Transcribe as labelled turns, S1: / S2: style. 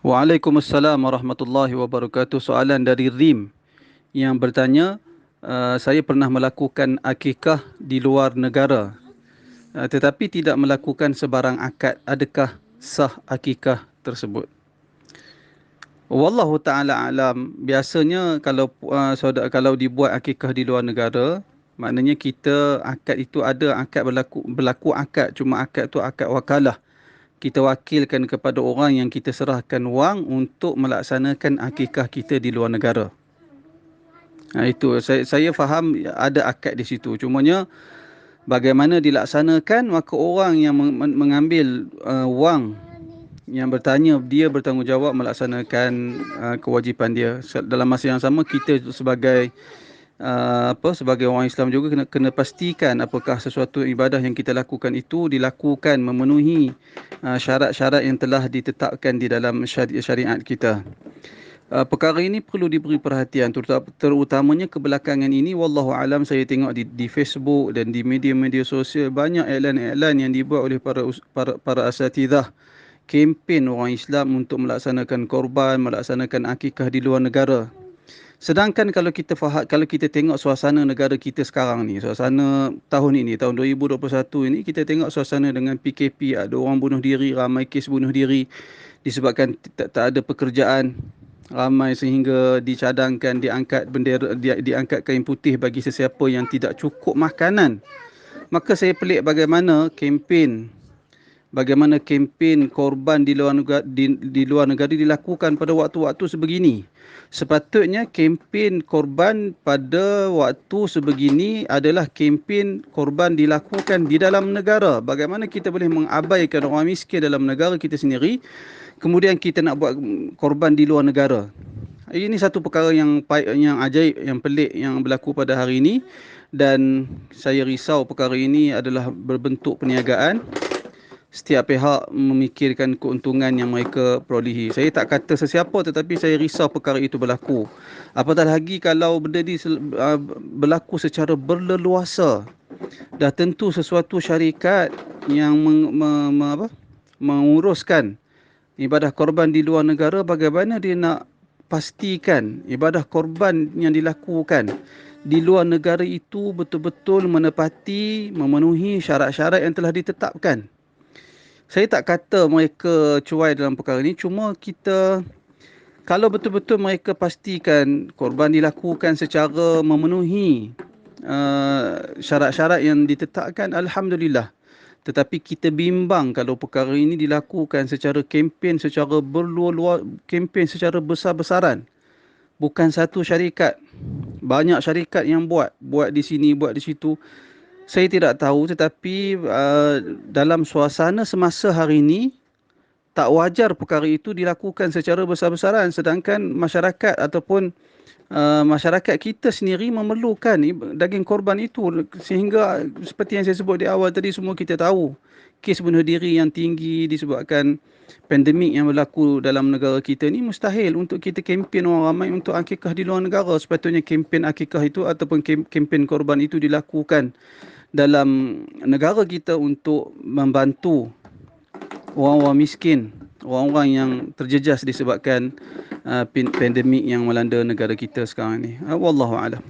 S1: Waalaikumsalam warahmatullahi wabarakatuh. Soalan dari Rim yang bertanya, saya pernah melakukan akikah di luar negara, tetapi tidak melakukan sebarang akad. Adakah sah akikah tersebut? Wallahu taala alam. Biasanya kalau dibuat akikah di luar negara, maknanya kita akad itu ada akad berlaku akad, cuma akad tu akad wakalah. Kita wakilkan kepada orang yang kita serahkan wang untuk melaksanakan akikah kita di luar negara. Itu saya faham ada akad di situ. Cumanya bagaimana dilaksanakan, maka orang yang mengambil wang yang bertanya, dia bertanggungjawab melaksanakan kewajipan dia. Dalam masa yang sama, kita sebagai sebagai orang Islam juga kena pastikan apakah sesuatu ibadah yang kita lakukan itu dilakukan memenuhi syarat-syarat yang telah ditetapkan di dalam syariat kita. Perkara ini perlu diberi perhatian, terutamanya kebelakangan ini. Wallahu alam, saya tengok di Facebook dan di media-media sosial banyak iklan-iklan yang dibuat oleh para asatidzah, kempen orang Islam untuk melaksanakan korban, melaksanakan akikah di luar negara. Sedangkan kalau kita tengok suasana negara kita sekarang ni, suasana tahun ini, tahun 2021 ini, kita tengok suasana dengan PKP, ada orang bunuh diri, ramai kes bunuh diri disebabkan tak ada pekerjaan, ramai sehingga dicadangkan diangkat bendera, diangkat kain putih bagi sesiapa yang tidak cukup makanan. Maka saya pelik bagaimana kempen korban di luar negara dilakukan pada waktu-waktu sebegini. Sepatutnya kempen korban pada waktu sebegini adalah kempen korban dilakukan di dalam negara. Bagaimana kita boleh mengabaikan orang miskin dalam negara kita sendiri, kemudian kita nak buat korban di luar negara? Ini satu perkara yang ajaib, yang pelik yang berlaku pada hari ini, dan saya risau perkara ini adalah berbentuk perniagaan. Setiap pihak memikirkan keuntungan yang mereka perolehi. Saya tak kata sesiapa, tetapi saya risau perkara itu berlaku. Apatah lagi kalau benda ini berlaku secara berleluasa. Dah tentu sesuatu syarikat yang menguruskan ibadah korban di luar negara, bagaimana dia nak pastikan ibadah korban yang dilakukan di luar negara itu betul-betul memenuhi syarat-syarat yang telah ditetapkan. Saya tak kata mereka cuai dalam perkara ini, cuma kalau betul-betul mereka pastikan korban dilakukan secara memenuhi syarat-syarat yang ditetapkan, alhamdulillah. Tetapi kita bimbang kalau perkara ini dilakukan secara kempen secara besar-besaran. Bukan satu syarikat, banyak syarikat yang buat di sini, buat di situ. Saya tidak tahu, tetapi dalam suasana semasa hari ini, tak wajar perkara itu dilakukan secara besar-besaran, sedangkan masyarakat ataupun masyarakat kita sendiri memerlukan daging korban itu. Sehingga seperti yang saya sebut di awal tadi, semua kita tahu kes bunuh diri yang tinggi disebabkan pandemik yang berlaku dalam negara kita ni. Mustahil untuk kita kempen orang ramai untuk akikah di luar negara. Sepatutnya kempen akikah itu ataupun kempen korban itu dilakukan dalam negara kita untuk membantu orang-orang miskin, orang-orang yang terjejas disebabkan pandemik yang melanda negara kita sekarang ni. Wallahu a'lam.